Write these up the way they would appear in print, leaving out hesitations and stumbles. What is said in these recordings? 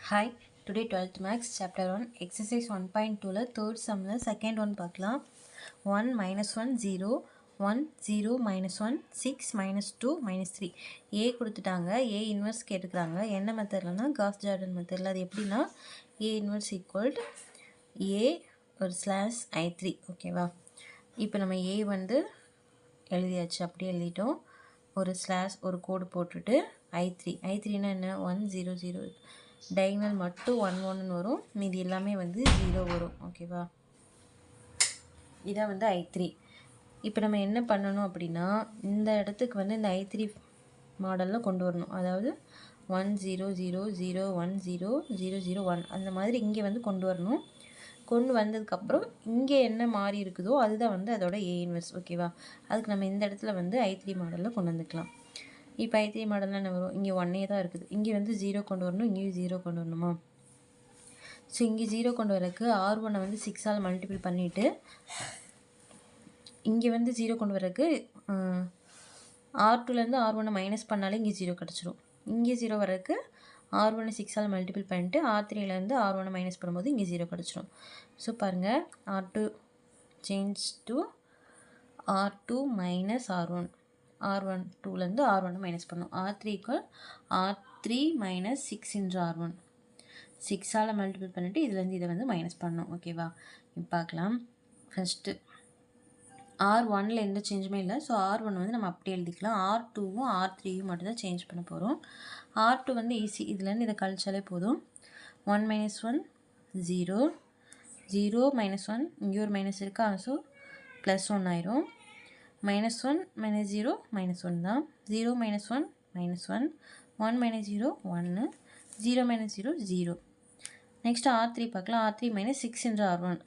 Hi, today 12th Max Chapter 1 Exercise 1.2 ல third sum ல second one பார்க்கலாம் 1 minus 1 0 1 0 minus 1 6 minus 2 minus 3 A கொடுத்துட்டாங்க A inverse கேட்டுக்கிறாங்க என்ன மெத்தட்லனா காஸ் ஜார்டன் மெத்தட்ல அது எப்படின்னா A inverse equal to A ஒரு ஸ்லாஷ் I3 ஓகேவா இப்போ நம்ம A வந்து எழுதியாச்சு அப்படியே எழுதிட்டோம் ஒரு ஸ்லாஷ் ஒரு கோடு போட்டுட்டு I3னா என்ன 1 0 0 diagonal மட்டும் 1 1 வரும் மீதி எல்லாமே வந்து 0 வரும் ஓகேவா இதான் வந்து I3 இப்போ நம்ம என்ன பண்ணணும் அப்படின்னா இந்த இடத்துக்கு வந்து இந்த I3 மாடலில் கொண்டு வரணும் அதாவது 1 0 0 0 1 0 0 0 1 அந்த மாதிரி இங்கே வந்து கொண்டு வரணும் கொண்டு வந்ததுக்கப்புறம் இங்கே என்ன மாறி இருக்குதோ அதுதான் வந்து அதோட A இன்வெர்ஸ் ஓகேவா அதுக்கு நம்ம இந்த இடத்துல வந்து I3 மாடலில் கொண்டு வந்துக்கலாம் இப்போ I3 மாடலில் என்ன வரும் இங்கே 1 தான் இருக்குது இங்கே வந்து 0 கொண்டு வரணும் இங்கேயும் 0 கொண்டு வரணுமா ஸோ இங்கே 0 கொண்டு வரக்கு R1 வந்து 6ஆல் மல்டிபிள் பண்ணிவிட்டு இங்கே வந்து 0 கொண்டு வரக்கு R2லேருந்து R1 மைனஸ் பண்ணாலே இங்கே 0 கிடச்சிரும் இங்கே 0 வரக்கு R1 6ஆல் மல்டிபிள் பண்ணிட்டு R3லேருந்து R1 மைனஸ் பண்ணும்போது இங்கே 0 கிடச்சிரும் ஸோ பாருங்கள் R2 change to R2 minus R1 R1 2லேருந்து R1 minus பண்ணும் R3 equal R3 minus 6 இன்ட்ரு R1 6ஆல் multiple பண்ணிவிட்டு இதுலேருந்து இதை வந்து மைனஸ் பண்ணணும் ஓகேவா இப்போ பார்க்கலாம் ஃபஸ்ட்டு R1ல் எந்த சேஞ்சுமே இல்லை ஸோ R1 வந்து நம்ம அப்படியே எழுதிக்கலாம் R2வும் R3யும் மட்டும் தான் சேஞ்ச் பண்ண போகிறோம் R2 வந்து ஈஸி இதுலேருந்து இதை கழிச்சாலே போதும் 1 மைனஸ் 1 0 0 மைனஸ் 1 இங்கே ஒரு மைனஸ் இருக்கா ஸோ ப்ளஸ் 1 ஆயிரும் மைனஸ் 1 மைனஸ் 0 மைனஸ் 1 தான் 0 minus 1 minus 1 1 minus 0 1 0 minus 0 0 next R3 பார்க்கலாம் R3 minus 6 இன்ட்ரு R1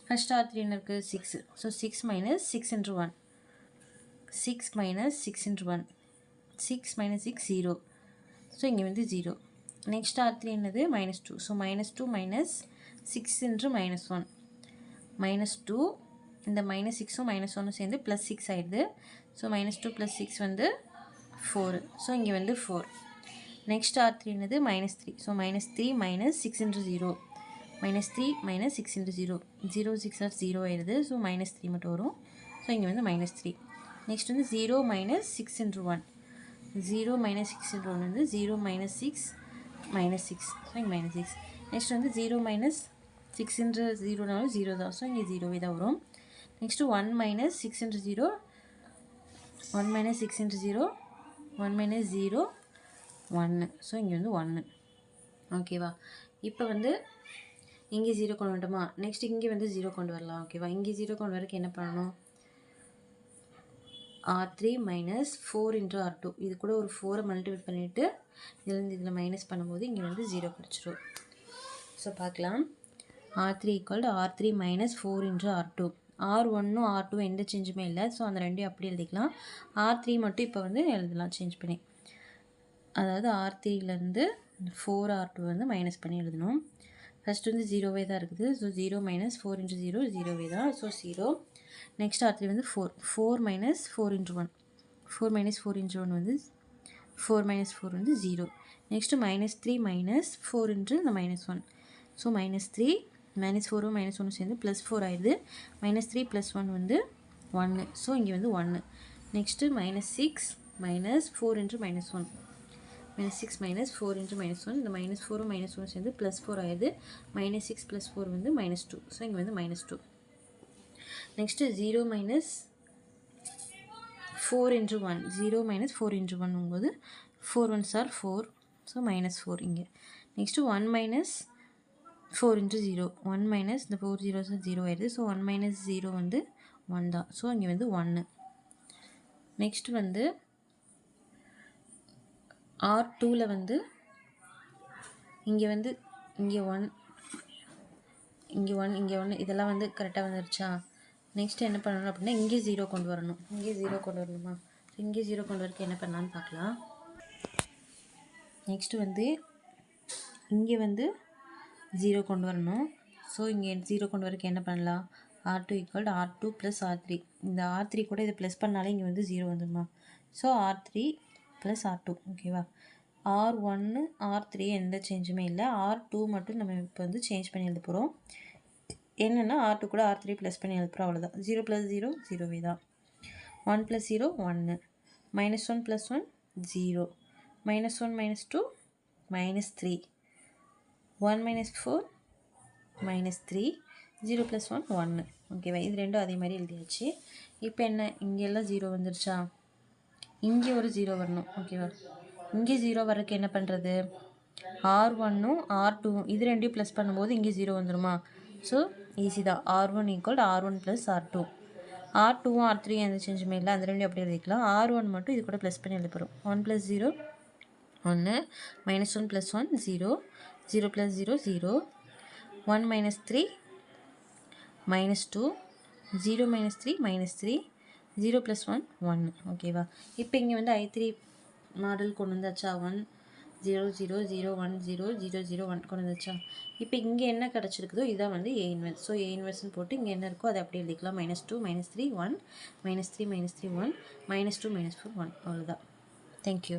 first R3 என்ன இருக்குது 6 so 6 minus 6 இன்ட்ரு 1 6 minus 6 இன்ட்ரு 1 6 minus 6 0 so இங்கே வந்து 0 நெக்ஸ்ட் R3 என்னது minus 2 so minus 2 minus 6 இன்ட்ரு minus 1 minus 2 இந்த மைனஸ் 6ம் மைனஸ் 1 சேர்ந்து ப்ளஸ் 6 ஆயிடுது ஸோ மைனஸ் 2 ப்ளஸ் 6 வந்து 4 ஸோ இங்கே வந்து 4 நெக்ஸ்ட் R3 என்னது minus 3 so minus 3 minus 6 இன்ட்ரு 0 minus 3 minus 6 இன்ட்ரு 0 0 6 R 0 ஆயிடுது ஸோ மைனஸ் 3 மட்டும் வரும் ஸோ இங்கே வந்து மைனஸ் 3 நெக்ஸ்ட் வந்து 0 மைனஸ் 6 இன்ட்ரு 1 0 மைனஸ் 6 இன்ட்ரு 1 வந்து 0 மைனஸ் 6 மைனஸ் 6 ஸோ இங்கே மைனஸ் 6 நெக்ஸ்ட் வந்து 0 மைனஸ் 6 இன்ட்ரு 0நாலும் 0 தான் ஸோ இங்கே 0வே தான் வரும் next 1 minus 6 இன்ட்ரு 0 1 minus 6 இன்ட்ரு 0 1 minus 0 1 so இங்கே வந்து 1 ஓகேவா இப்போ வந்து இங்கே 0 கொண்டு வரட்டுமா நெக்ஸ்ட் இங்கே வந்து 0 கொண்டு வரலாம் ஓகேவா இங்கே 0 கொண்டு வரக்கு என்ன பண்ணணும் R3 மைனஸ் 4 இன்ட்ரு R2 இது கூட ஒரு 4 மல்டிபிள் பண்ணிவிட்டு இதுலேருந்து இதில் மைனஸ் பண்ணும்போது இங்கே வந்து 0 கிடச்சிரும் ஸோ பார்க்கலாம் R3 equal to R3 minus 4 இன்ட்ரு R2 R1ம் R2 எந்த சேஞ்சுமே இல்லை ஸோ அந்த ரெண்டையும் அப்படி எழுதிக்கலாம் R3 மட்டும் இப்போ வந்து எழுதலாம் சேஞ்ச் பண்ணி அதாவது R3லேருந்து 4R2 வந்து மைனஸ் பண்ணி எழுதணும் ஃபஸ்ட் வந்து 0வே தான் இருக்குது ஸோ 0 மைனஸ் 4 இன்ட்ரு 0 0வே தான் ஸோ 0 நெக்ஸ்ட் R3 வந்து 4 மைனஸ் 4 இன்ட்ரு 1 4 மைனஸ் 4 இன்ட்ரு 1 வந்து 4 மைனஸ் 4 வந்து 0 நெக்ஸ்ட்டு மைனஸ் 3 மைனஸ் 4 இன்ட்ரு இந்த minus 1 so minus 3 minus 4 minus 1 சேர்ந்து ப்ளஸ் 4 ஆயிடுது மைனஸ் 3 ப்ளஸ் 1 வந்து 1 ஸோ இங்கே வந்து 1 next minus 6 minus 4 இன்ட்ரு minus 1 minus 6 minus 4 இன்ட்ரு minus 1 இந்த மைனஸ் 4 மைனஸ் 1 சேர்ந்து ப்ளஸ் 4 ஆயிடுது மைனஸ் 6 ப்ளஸ் 4 வந்து மைனஸ் 2 ஸோ இங்கே வந்து minus 2 next 0 minus 4 இன்ட்ரு 1 0 minus 4 இன்ட்ரு 1 4 1s are 4 so minus 4 இங்கே நெக்ஸ்ட்டு 1 மைனஸ் 4 இன்ட்ரு 0 1 மைனஸ் இந்த 4 0s 0 ஆயிடுது ஸோ 1 மைனஸ் 0 வந்து 1 தான் ஸோ இங்கே வந்து 1 நெக்ஸ்ட் வந்து R2ல் வந்து இங்கே வந்து இங்கே 1 இங்கே 1 இங்கே 1 இதெல்லாம் வந்து கரெக்டாக வந்துருச்சா நெக்ஸ்ட் என்ன பண்ணணும் அப்படின்னா இங்கே 0 கொண்டு வரணும் இங்கே 0 கொண்டு வரணுமா இங்கே 0 கொண்டு வரக்கு என்ன பண்ணலான்னு பார்க்கலாம் நெக்ஸ்ட்டு வந்து இங்கே வந்து 0 கொண்டு வரணும் ஸோ இங்கே 0 கொண்டு வரக்கு என்ன பண்ணலாம் R2 equal to R2 plus R3 இந்த R3 கூட இதை ப்ளஸ் பண்ணாலே இங்கே வந்து 0 வந்துடுமா ஸோ R3 ப்ளஸ் R2 ஓகேவா R1 R3 எந்த சேஞ்சுமே இல்லை. R2 மட்டும் நம்ம இப்போ வந்து சேஞ்ச் பண்ணி எழுத போகிறோம். என்னென்னா R2 கூட R3 ப்ளஸ் பண்ணி எழுத போகிறோம், அவ்வளோதான். 0 + 0 0வே தான். 1 + 0 1, -1 + 1 0, -1 - 2 -3, 1 - 4 -3, 0 + 1 1. ஓகேவா? இது ரெண்டும் அதே மாதிரி எழுதியாச்சு. இப்போ என்ன, இங்கே எல்லாம் 0 வந்துருச்சா? இங்கே ஒரு 0 வரணும். ஓகேவா? இங்கே 0 வரக்கு என்ன பண்ணுறது? R1ம் R2ம் இது ரெண்டையும் ப்ளஸ் பண்ணும்போது இங்கே 0 வந்துடுமா? ஸோ ஈஸி தான். R1 = R1 + R2. R2ம் R3 எந்த சேஞ்சுமே இல்லை, அந்த ரெண்டையும் அப்படியே எழுதிக்கலாம். R1 மட்டும் இது கூட ப்ளஸ் பண்ணி எழுத போகிறோம். 1 + 0 1, -1 + 1 0, 0 + 0 0, 1 - 3 -2, 0 - 3 -3, 0 + 1 1. ஓகேவா? இப்போ இங்கே வந்து I3 மாடல் கொண்டு வந்தாச்சா? 1 0 0 0 1 0 0 0 1 கொண்டு வந்தாச்சா? இப்போ இங்கே என்ன கிடச்சிருக்குதோ இதான் வந்து A இன்வெர்ஸ். ஸோ A இன்வெர்ஸ்னு போட்டு இங்கே என்ன இருக்கோ அதை அப்படியே எழுதிக்கலாம். -2 -3 1, -3 -3 1, -2 -4 1. அவ்வளோதான். தேங்க்யூ.